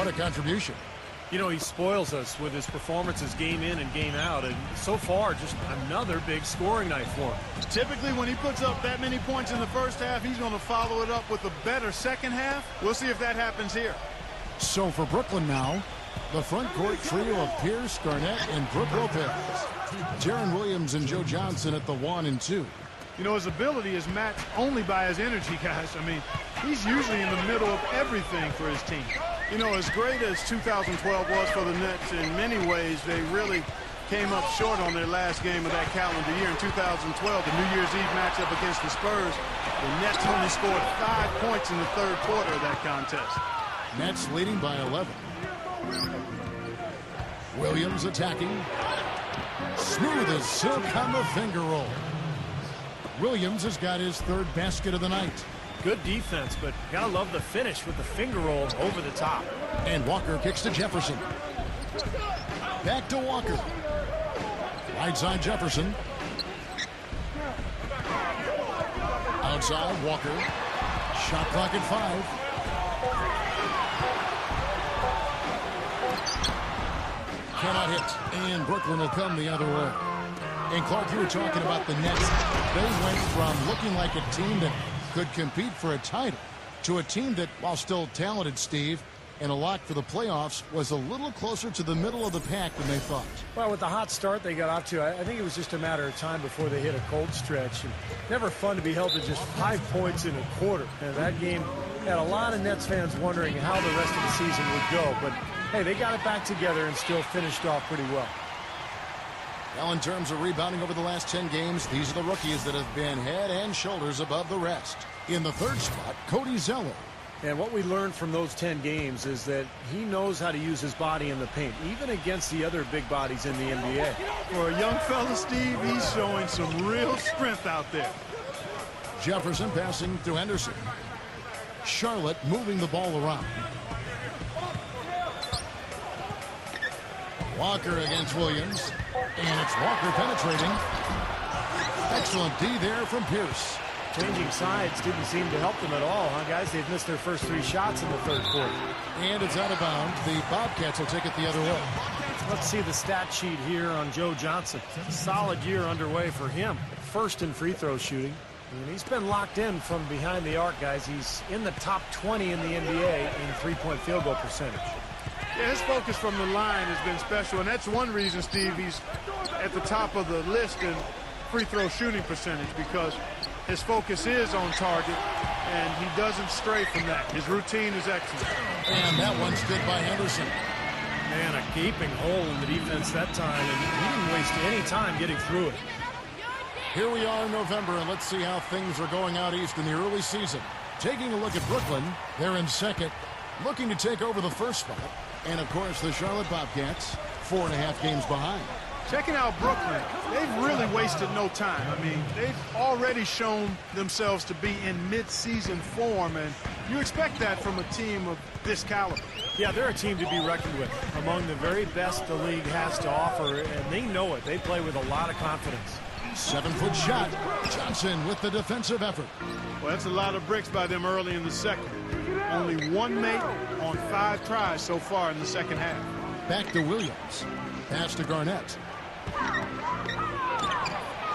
What a contribution. You know, he spoils us with his performances game in and game out, and so far, just another big scoring night for him. Typically, when he puts up that many points in the first half, he's going to follow it up with a better second half. We'll see if that happens here. So for Brooklyn now, the front court trio of Pierce, Garnett, and Brook Lopez. Jaron Williams and Joe Johnson at the 1 and 2. You know, his ability is matched only by his energy, guys. I mean, he's usually in the middle of everything for his team. You know, as great as 2012 was for the Nets, in many ways, they really came up short on their last game of that calendar year. In 2012, the New Year's Eve matchup against the Spurs, the Nets only scored 5 points in the third quarter of that contest. Nets leading by 11. Williams attacking. Smooth as silk on the finger roll. Williams has got his third basket of the night. Good defense, but gotta love the finish with the finger roll over the top. And Walker kicks to Jefferson. Back to Walker. Right side Jefferson. Outside Walker. Shot clock at 5. Cannot hit. And Brooklyn will come the other way. And Clark, you were talking about the Nets. They went from looking like a team that could compete for a title to a team that, while still talented, Steve, and a lock for the playoffs, was a little closer to the middle of the pack than they thought. Well, with the hot start they got off to, I think it was just a matter of time before they hit a cold stretch. And never fun to be held to just 5 points in a quarter. And that game had a lot of Nets fans wondering how the rest of the season would go. But, hey, they got it back together and still finished off pretty well. Well, in terms of rebounding over the last 10 games, these are the rookies that have been head and shoulders above the rest. In the third spot, Cody Zeller. And what we learned from those 10 games is that he knows how to use his body in the paint, even against the other big bodies in the NBA. For a young fella, Steve, he's showing some real strength out there. Jefferson passing to Henderson. Charlotte moving the ball around. Walker against Williams. And it's Walker penetrating. Excellent D there from Pierce. Changing sides didn't seem to help them at all, huh, guys? They've missed their first 3 shots in the third quarter. And it's out of bounds. The Bobcats will take it the other way. Let's see the stat sheet here on Joe Johnson. Solid year underway for him. First in free throw shooting. And he's been locked in from behind the arc, guys. He's in the top 20 in the NBA in three-point field goal percentage. Yeah, his focus from the line has been special, and that's one reason, Steve, he's at the top of the list in free throw shooting percentage, because his focus is on target, and he doesn't stray from that. His routine is excellent. And that one's good by Henderson. Man, a gaping hole in the defense that time, and he didn't waste any time getting through it. Here we are in November, and let's see how things are going out east in the early season. Taking a look at Brooklyn, they're in second, looking to take over the first spot. And, of course, the Charlotte Bobcats, 4.5 games behind. Checking out Brooklyn, they've really wasted no time. I mean, they've already shown themselves to be in mid-season form, and you expect that from a team of this caliber. Yeah, they're a team to be reckoned with, among the very best the league has to offer, and they know it. They play with a lot of confidence. 7-foot shot. Johnson with the defensive effort. Well, that's a lot of bricks by them early in the second. Only 1 make on 5 tries so far in the second half. Back to Williams. Pass to Garnett.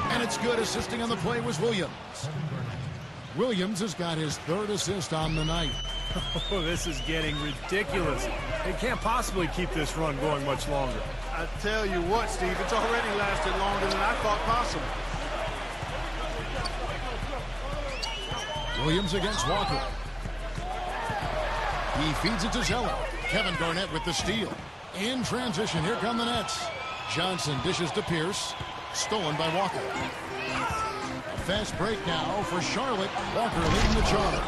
And it's good. Assisting on the play was Williams. Williams has got his 3rd assist on the night. Oh, this is getting ridiculous. They can't possibly keep this run going much longer. I tell you what, Steve, it's already lasted longer than I thought possible. Williams against Walker. He feeds it to Zeller. Kevin Garnett with the steal. In transition, here come the Nets. Johnson dishes to Pierce. Stolen by Walker. A fast break now for Charlotte. Walker leading the charge.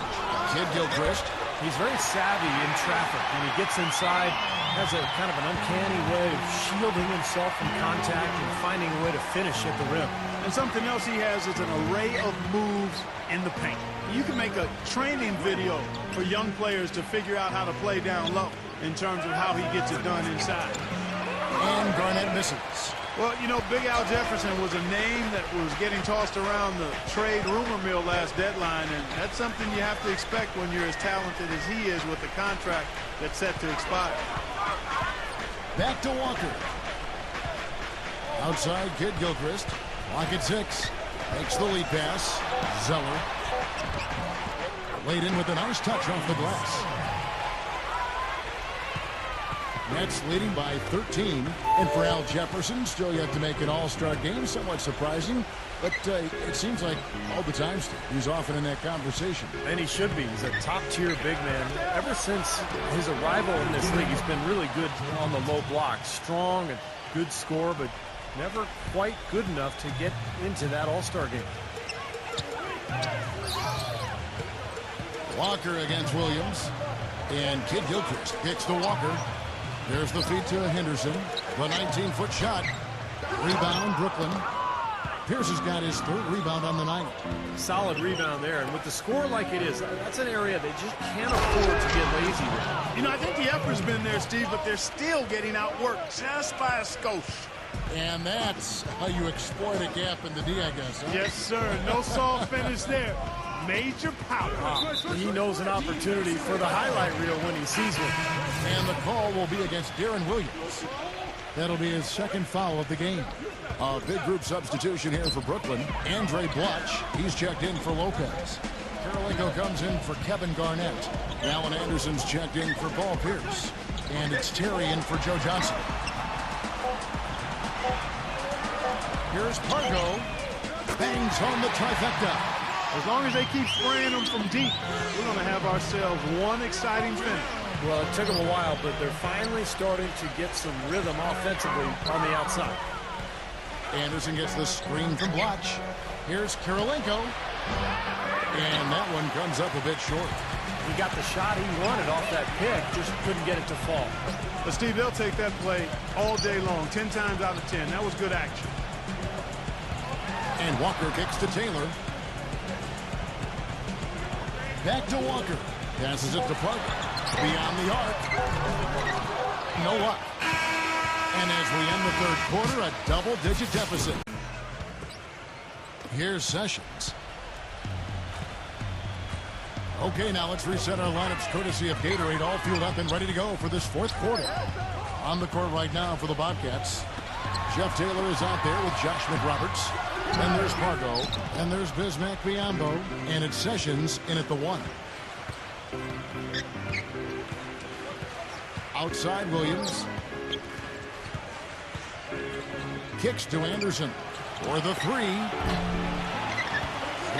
Kidd-Gilchrist. He's very savvy in traffic. When he gets inside, has a kind of an uncanny way of shielding himself from contact and finding a way to finish at the rim. And something else he has is an array of moves in the paint. You can make a training video for young players to figure out how to play down low in terms of how he gets it done inside. And Garnett misses. Well, you know, Big Al Jefferson was a name that was getting tossed around the trade rumor mill last deadline, and that's something you have to expect when you're as talented as he is with the contract that's set to expire. Back to Walker. Outside, Kidd-Gilchrist. Lock at 6. Makes the lead pass. Zeller. Laid in with a nice touch off the glass. Nets leading by 13. And for Al Jefferson, still yet to make an all-star game. Somewhat surprising. But it seems like all the time he's often in that conversation. And he should be. He's a top-tier big man. Ever since his arrival in this league, he's been really good on the low block. Strong and good score, but never quite good enough to get into that all-star game. Walker against Williams. And Kidd-Gilchrist kicks to Walker. There's the feed to Henderson. The 19-foot shot. Rebound, Brooklyn. Pierce has got his third rebound on the night. Solid rebound there. And with the score like it is, that's an area they just can't afford to get lazy with. You know, I think the effort's been there, Steve, but they're still getting outworked just by a skosh. And that's how you exploit a gap in the D, I guess. Huh? Yes, sir. No soft finish there. Major power. He knows an opportunity for the highlight reel when he sees one. And the call will be against Darren Williams. That'll be his second foul of the game. A big group substitution here for Brooklyn. Andre Blatch, he's checked in for Lopez. Karolinko comes in for Kevin Garnett. Alan Anderson's checked in for Paul Pierce. And it's Terry in for Joe Johnson. Here's Pargo. Bangs home the trifecta. As long as they keep spraying them from deep, we're going to have ourselves one exciting finish. Well, it took them a while, but they're finally starting to get some rhythm offensively on the outside. Anderson gets the screen from Blatch. Here's Karolinko. And that one comes up a bit short. He got the shot he wanted off that pick, just couldn't get it to fall. But, Steve, they'll take that play all day long, 10 times out of 10. That was good action. And Walker kicks to Taylor. Back to Walker. Passes it to Parker. Beyond the arc. No luck. And as we end the third quarter, a double-digit deficit. Here's Sessions. Okay, now let's reset our lineups courtesy of Gatorade, all fueled up and ready to go for this fourth quarter. On the court right now for the Bobcats. Jeff Taylor is out there with Josh McRoberts. And there's Pargo. And there's Bismack Biyombo. And it's Sessions in at the 1. Outside Williams. Kicks to Anderson for the 3.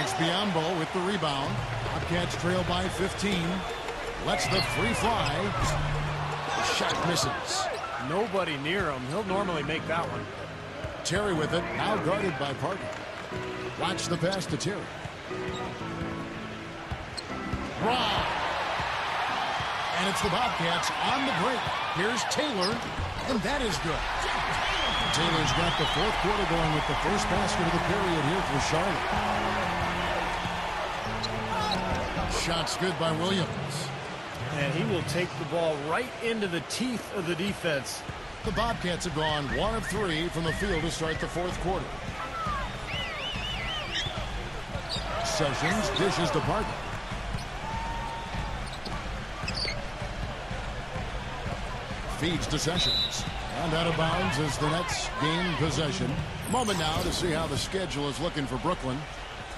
It's Biyombo with the rebound. Bobcats trail by 15. Lets the 3 fly. The shot misses. Nobody near him. He'll normally make that one. Terry with it, now guarded by Parker. Watch the pass to Terry. Raw. And it's the Bobcats on the break. Here's Taylor, and that is good. Taylor's got the fourth quarter going with the first basket of the period here for Charlotte. Shot's good by Williams. And he will take the ball right into the teeth of the defense. The Bobcats have gone 1 of 3 from the field to start the fourth quarter. Sessions dishes to Parker. Feeds to Sessions. And out of bounds as the Nets gain possession. Moment now to see how the schedule is looking for Brooklyn.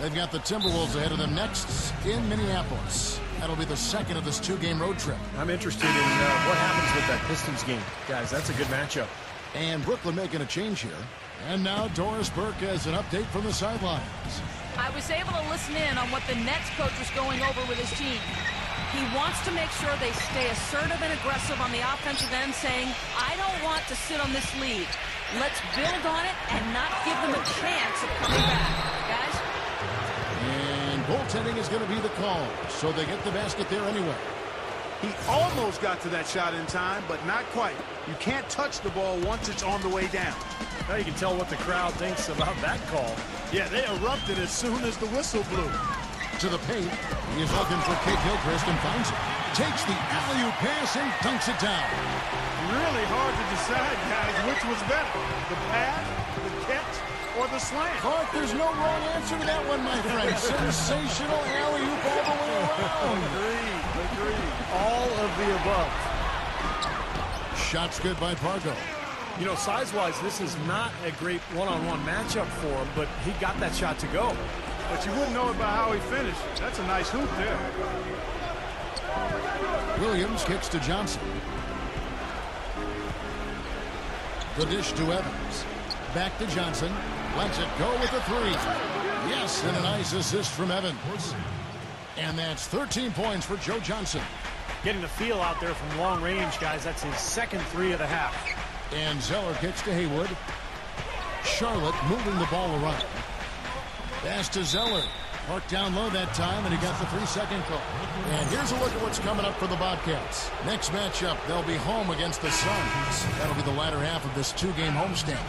They've got the Timberwolves ahead of them next in Minneapolis. That'll be the second of this 2-game road trip. I'm interested in what happens with that Pistons game. Guys, that's a good matchup. And Brooklyn making a change here. And now Doris Burke has an update from the sidelines. I was able to listen in on what the Nets coach was going over with his team. He wants to make sure they stay assertive and aggressive on the offensive end, saying, I don't want to sit on this lead. Let's build on it and not give them a chance of coming back. Guys? And goaltending is going to be the call, so they get the basket there anyway. He almost got to that shot in time, but not quite. You can't touch the ball once it's on the way down. Now you can tell what the crowd thinks about that call. Yeah, they erupted as soon as the whistle blew. To the paint, he is looking for Kidd-Gilchrist and finds him. takes the alley-oop pass and dunks it down. Really hard to decide, guys, which was better, the pass, the catch, or the slam. Clark, there's no wrong answer to that one, my friend. Sensational alley-oop all the way around. Agreed. All of the above. Shot's good by Pargo. You know, size-wise, this is not a great one-on-one matchup for him, but he got that shot to go. But you wouldn't know it by how he finished. That's a nice hoop there. Williams kicks to Johnson. The dish to Evans. Back to Johnson. Lets it go with the three. Yes, and a nice assist from Evans. And that's 13 points for Joe Johnson. Getting the feel out there from long range, guys. That's his second three of the half. And Zeller kicks to Haywood. Charlotte moving the ball around. Pass to Zeller. Parked down low that time, and he got the 3-second call. And here's a look at what's coming up for the Bobcats. Next matchup, they'll be home against the Suns. That'll be the latter half of this two-game homestand.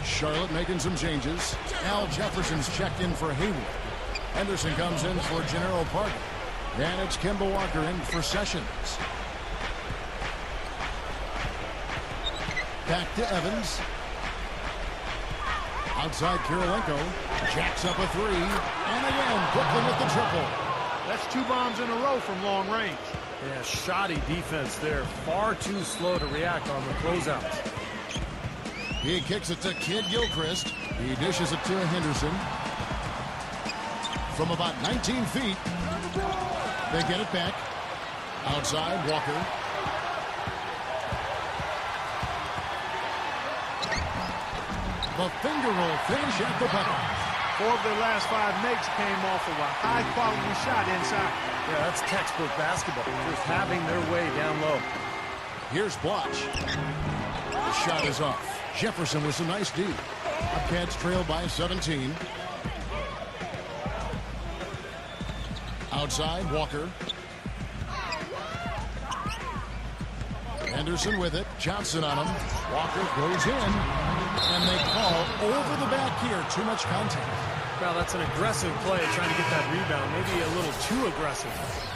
Charlotte making some changes. Al Jefferson's checked in for Haywood. Henderson comes in for Gennaro Parker. And it's Kemba Walker in for Sessions. Back to Evans. Outside Kirilenko. Jacks up a three. And again, Brooklyn with the triple. That's 2 bombs in a row from long range. Yeah, shoddy defense there. Far too slow to react on the closeouts. He kicks it to Kidd-Gilchrist. He dishes it to Henderson. From about 19 feet. They get it back. Outside, Walker. The finger roll finish at the bucket. 4 of their last 5 makes came off of a high-quality shot inside. Yeah, that's textbook basketball. Just having their way down low. Here's Blotch. The shot is off. Jefferson with some nice D. Bobcats trail by 17. Outside, Walker. Henderson with it. Johnson on him. Walker goes in. And they call over the back here. Too much contact. Well, that's an aggressive play trying to get that rebound. Maybe a little too aggressive.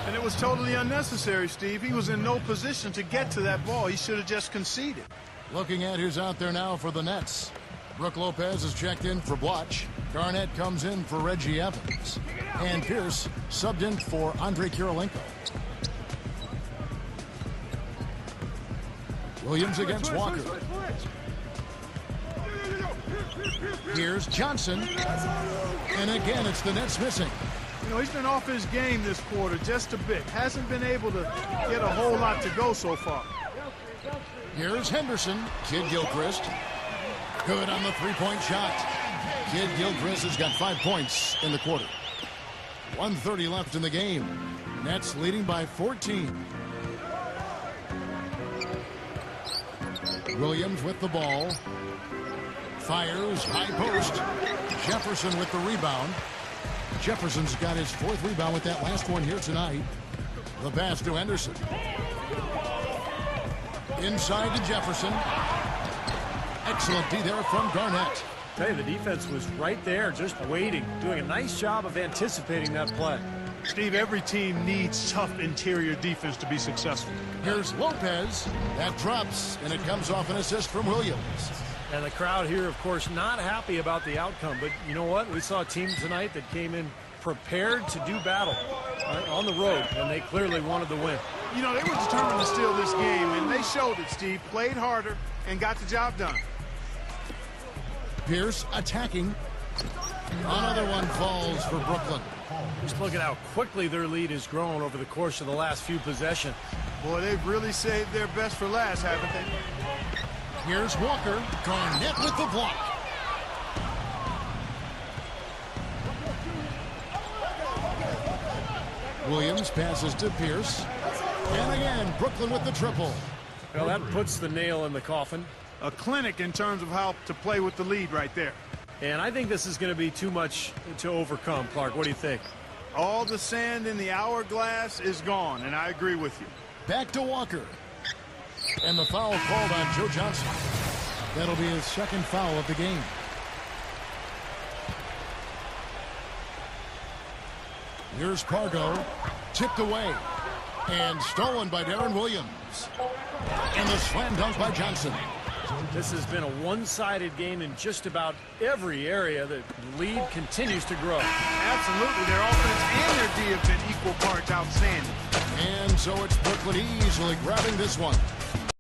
And it was totally unnecessary, Steve. He was in no position to get to that ball. He should have just conceded. Looking at who's out there now for the Nets. Brooke Lopez is checked in for Blotch. Garnett comes in for Reggie Evans. And Pierce subbed in for Andre Kirilenko. Williams against Walker. Here's Johnson. And again, it's the Nets missing. You know, he's been off his game this quarter just a bit. Hasn't been able to get a whole lot to go so far. Here's Henderson. Kidd-Gilchrist. Good on the three-point shot. Kidd-Gilchrist has got 5 points in the quarter. 1:30 left in the game. Nets leading by 14. Williams with the ball. Fires, high post. Jefferson with the rebound. Jefferson's got his 4th rebound with that last one here tonight. The pass to Henderson. Inside to Jefferson. Excellent D there from Garnett. Hey, the defense was right there, just waiting, doing a nice job of anticipating that play. Steve, every team needs tough interior defense to be successful. Here's Lopez. That drops, and it comes off an assist from Williams. And the crowd here, of course, not happy about the outcome. But you know what? We saw a team tonight that came in prepared to do battle on the road, and they clearly wanted to win. You know, they were determined to steal this game, and they showed it, Steve. Played harder and got the job done. Pierce attacking. Another one falls for Brooklyn. Just look at how quickly their lead has grown over the course of the last few possessions. Boy, they've really saved their best for last, haven't they? Here's Walker. Garnett with the block. Williams passes to Pierce. And again, Brooklyn with the triple. Well, that puts the nail in the coffin. A clinic in terms of how to play with the lead right there. And I think this is going to be too much to overcome, Clark. What do you think? All the sand in the hourglass is gone, and I agree with you. Back to Walker. And the foul called on Joe Johnson. That'll be his 2nd foul of the game. Here's Pargo. Tipped away. And stolen by Darren Williams. And the slam dunk by Johnson. This has been a one-sided game in just about every area. The lead continues to grow. Absolutely. Their offense and their D have been equal parts outstanding. And so it's Brooklyn easily grabbing this one.